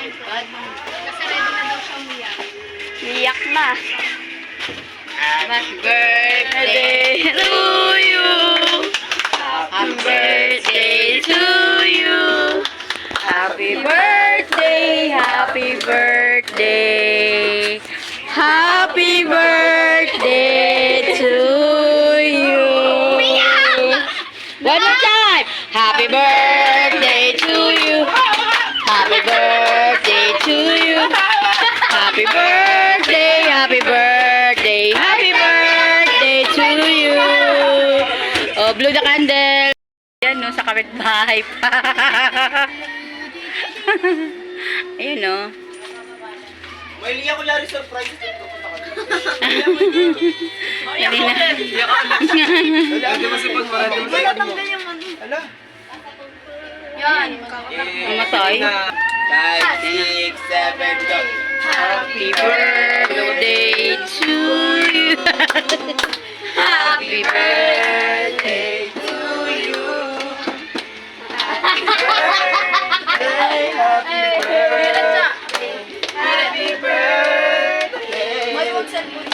Kasi ready na daw siya umiyak. Iyak na. Happy birthday to you. Happy birthday to you. Happy birthday, happy birthday. Happy birthday to you. One more time. Happy birthday to you. Happy birthday to you. Happy birthday, happy birthday, happy birthday to you. Oh, blow the candle. Yan no, sa kapitbahay pa. Ayun no. May liya ko lari surprise dito. Dali na. Hindi mo sipag para di mo sipag mo. Ala. Yan. Mamatay. 5, 6, 7, go. Happy birthday to you. Happy birthday to you. Happy birthday. May huwag cellphone.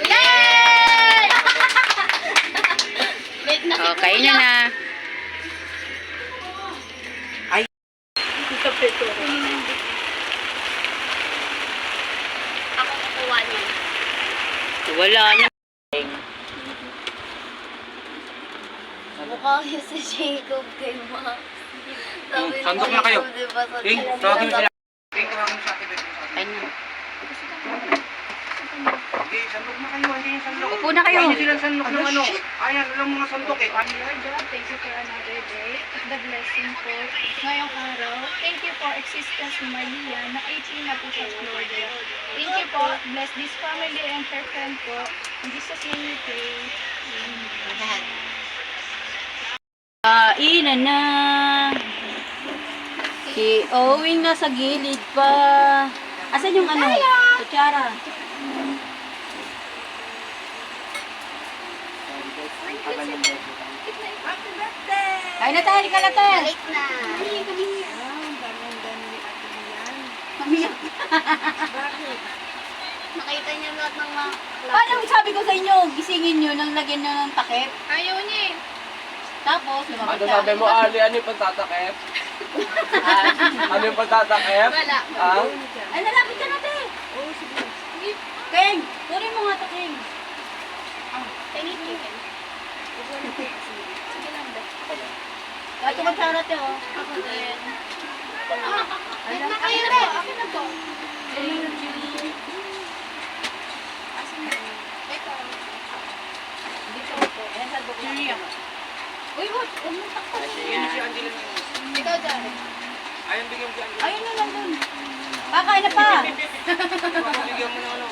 Yay! Late na si Okay nyo na. Ako kukuha niyan. Wala na. Mukha yung si Jacob kay Ma. Sandok na kayo. Tawagin mo sila. Ay na. Okay, sandok na kayo. Hindi yung sandok. Upo na kayo. Hindi silang sandok ng ano. Ayan, alam mga sandok eh. Lord God, thank you for another day, the blessing po ngayong araw. Thank you for existence ni Maria na 18 na po siya, Lord God. Thank you po, bless this family and her friend po. In Jesus' name we pray. Amen. Kainan na. Si Owing nasa gilid pa. Asan yung ano? Kutsara. Ay na tayo, halika na tayo. Late na. Mamiyak. Nakita niyo lahat ng mga Paano sabi ko sa inyo, gisingin nyo nang lagyan nyo ng takip? Ayaw niya eh. Tapos, lumabas Ano sabi mo, Ali? Ano yung pagtatakip? Ano yung pagtatakip? Wala. Ah? Ay, nalapit ka natin. Keng, kunin mo nga ito, Keng. Thank you. Ito kutsara te, oh. Ako din. Ay, Na kayo rin. Akin na to. Ito. Dito ko. Ayan, sa bukla. Uy, what? Huwag mo takpan. Ikaw dyan. Ayun, bigyan mo si Angela. Ayun na lang dun. Kakain na pa. Bigyan mo na ano.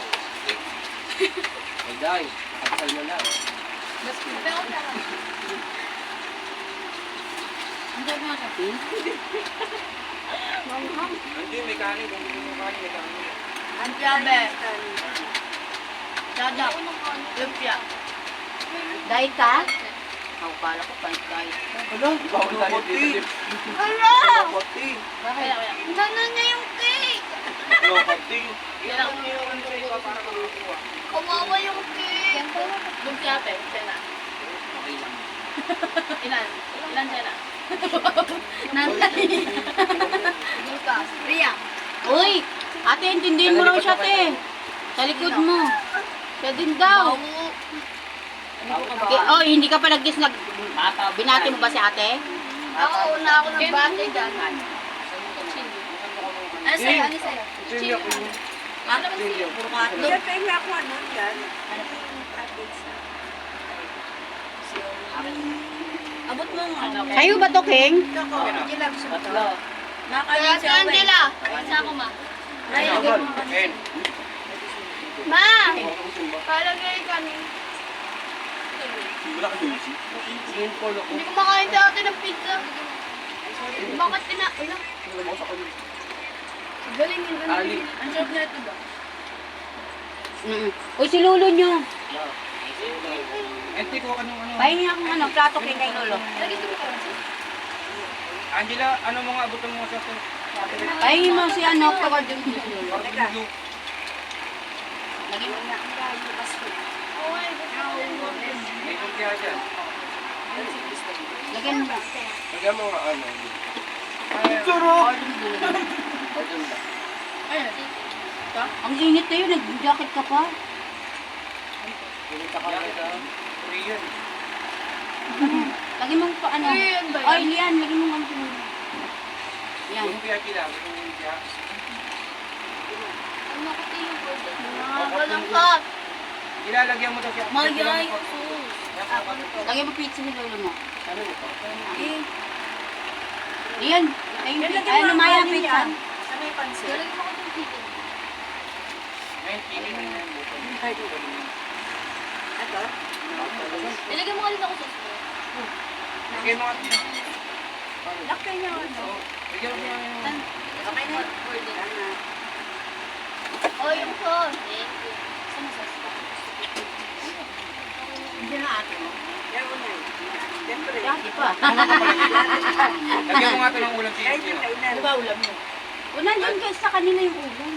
Ay, Day. Nakapasal mo na. Pero na lang. Ang dami nga kape. Hindi, may kanin. Kung hindi mo kanin, may kanin. Ang tiyabe. Dadap. Lumpia. Dahil ka? Ako pala ko pantay. Ano? Bawal tayo dito. Hala! Pati. Bakit? Sana na yung cake! Ano, pati. Ilan ang mayroon sa iba para makakuha. Kumawa yung cake! Lumpia te. Tena. Okay lang. Ilan? Ilan tena? Nanay! Lucas. Ria. Uy! Ate, intindihin mo raw siya, te. Sa likod mo. Siya din daw. Oh, hindi ka pa nag-kiss binati mo ba si ate? Ako, una ako ng bate dyan. Ano sa'yo? Ano sa'yo? Sino ako yun? Ano ba siya? Puro kato. Abot mo nga. Sa'yo ba to, King? Tatlo. Kaya si Angela. Isa ako, ma. En. Ma! Palagay kami. Wala ka doon. Yung polo ko. Hindi ko makain dati ng pizza. Bakit Ano? Galing yun. Ali. Ang sarap na ito ba? Uy, si Lolo nyo. Ente ko kanong ano. Pahingi akong plato kay Lolo. Lagi ito mo Angela, ano mga abutan mo sa ito? Pahingin mo si ano, pagod yung Blue. May lumpia dyan. Lagyan mo. Lagyan mo nga ano. Pardon ba? Ang init na yun, nag-jacket ka pa. Pinunta ka na sa Korean. Lagyan mo pa ano. Korean ba yan? Ay, yan, lagyan mo ang pinuli. Yan. Lumpia sila. Gusto mo lumpia? Ano ko yung burger? Walang cut. Ilalagyan mo daw siya. Mayay. Lagyan mo pizza ni lolo mo. Ano nito? Yan. Ay, ano maya pizza. Galing mo ko yung chicken. Ngayon, pili na yung buto. Ilagay mo ka rin ako sa sauce. Lagyan mo nga. Lakay niya ano. Lagyan mo nga yung... Okay na. Oh, yung sauce. Thank you. Saan ang sauce? Dati pa. Lagyan mo nga ito ng ulam Pilipino. O, nandiyan guys sa kanila yung ulam.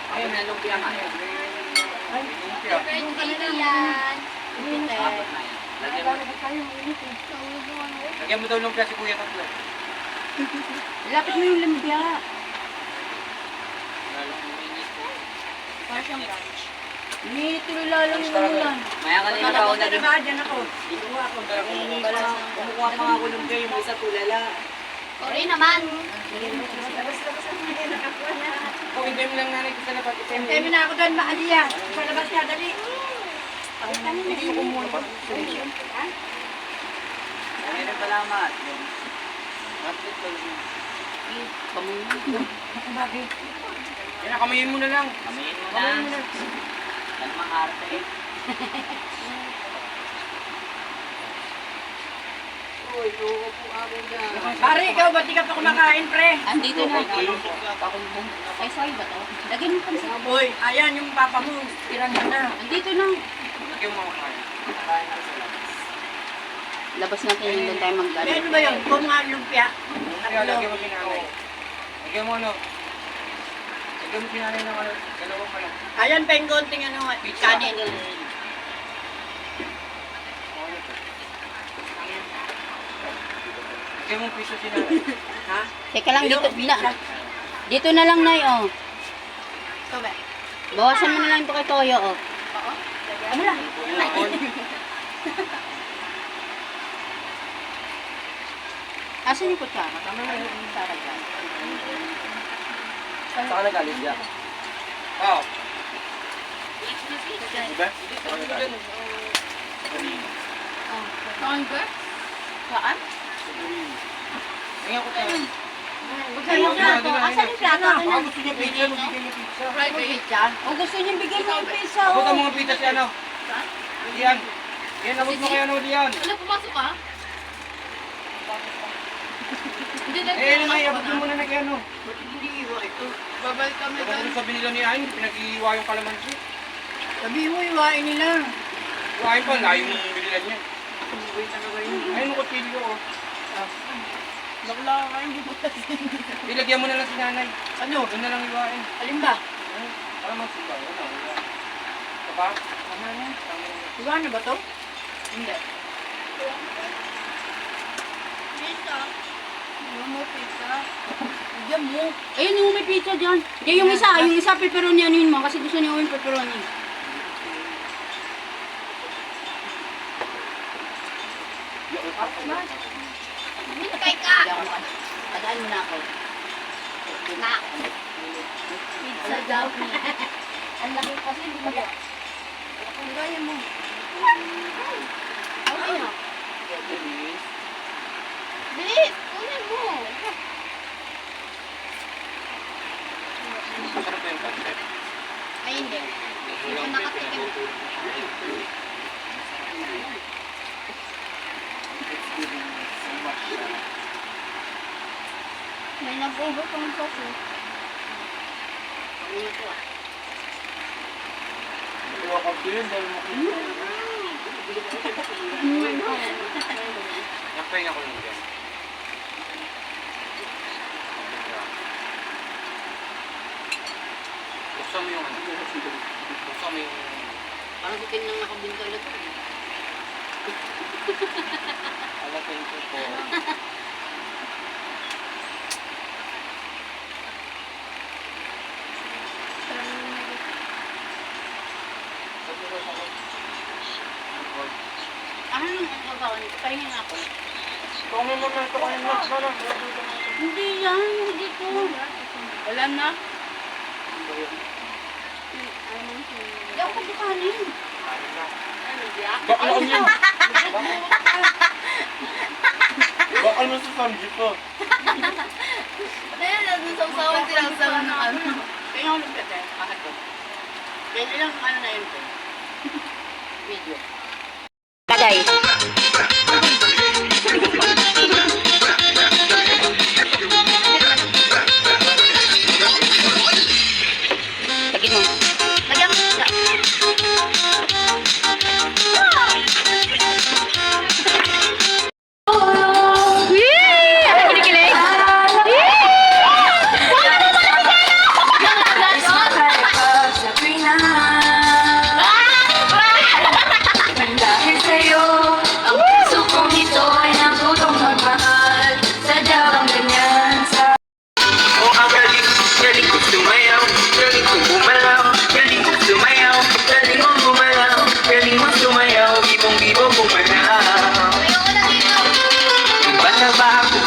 Ayun, may lumpia nga yan. May lumpia. Birthday yan. Lagyan mo. Lagyan mo daw lumpia si Kuya Tatlo. Lapit mo yung lumpia. Para siyang brunch. Uminit tuloy lalo yung ulan. Maya ka na yung baon na rin. Kumukuha pa ako ng yung isa tulala. Sorry naman. Kung hindi mo lang nanay ko sa labas, ito Kaya na ako doon, maaliya. Sa labas niya, dali. Hindi ko muna. Meron pa lang mat. Matlit ko lang. Yan na, kamayin mo na lang. Kamayin mo na. Yan mga arte eh. Pare, ikaw, ba't di ka pa kumakain, pre? Andito na. Ay, sorry ba to? Lagyan mo pa sa... Boy, ayan yung papa mo. Tirang na. Andito na. Lagyan mo mga Labas natin yung doon tayo mag-gano. Ano ba yun? Kung nga lumpia. Kaya lagyan mo si nanay. Lagyan mo ano. Lagyan mo si nanay ng ano. Dalawang pala. Ayan pa yung konting ano, kanin. Lagyan mo piso si nanay. Ha? Teka lang, dito na lang, Nay, oh. Ito ba? Bawasan mo na lang ito kay Toyo, oh. Ano lang? Asan yung kutsara? Tama na yung kutsara dyan. Saan ka nagaling dyan? Oo. Diba? Saan ka nagaling? Saan ba? Saan? Tingnan ko tayo. Asan yung plato? Asan yung plato? Baka gusto niya pizza, magbigay niya pizza. O gusto niyo bigyan mo yung pizza, Abot ang oh. mga pizza si ano? Diyan. Yan, abot mo kay ano diyan. Wala, pumasok ka? Hindi na. Eh, may abot mo muna na kay ano. Babalik kami Baka kung sabi nila ni Ayn, pinag-iiwa yung kalamansi. Sabi mo, iwain nila. Iwain pa, layo mo yung bililan niya. Ayun, ang kutsilyo, oh. Bakla ka, hindi mo kasi. Ilagyan mo na lang si nanay. Ano? Doon na lang iwain. Alin ba? Ano? Kalamansi ba? Ano? Ito ba? Tama na. Tama na. Iwa na ba to? Hindi. Pizza. Ano mo, pizza? Diyan mo. Ayun yung may pizza dyan. Diyan yung isa pepperoni anuin mo kasi gusto niyo yung pepperoni. Hintay ka. Hindi ako maka... Padaan mo na ako. Na. Pizza daw. Ang laki kasi hindi mo... Ang gaya mo. Okay na. Bilis. Kunin mo. Masarap ba yung concept? Ay, hindi. Hindi ko nakatikim. May nag-over pang sauce. Kuha ka din dahil makita. Napahinga ko lang dyan. Buksan mo yung ano. Buksan mo yung... Parang bikin nang nakabintala to. Ala, thank you po. Sabi ko sa akin. Ano nung ang gagawin? Pahinga nga ako. Kung mo naman ito kayo na. Hindi yan, hindi ko. Wala na. Hindi ako bukanin. Bakal niyan. Bakal mo sa samji ko. Ayun, nagsasawan silang sa ano. Kaya ako nagkate, kahit ko. Kaya ilang ano na yun ko. Video. Tagay. Lagyan mo. Lagyan mo. Yee! Ano kinikilig? Dahil sa'yo, ang puso kong ito ay natutong magmahal. Sadya bang ganyan sa Oh, ang galing, galing ko sumayaw, galing ko bumalaw, galing ko sumayaw, galing ko bumalaw, galing ko sumayaw, bibong-bibong bumalaw. Iba na ba ako?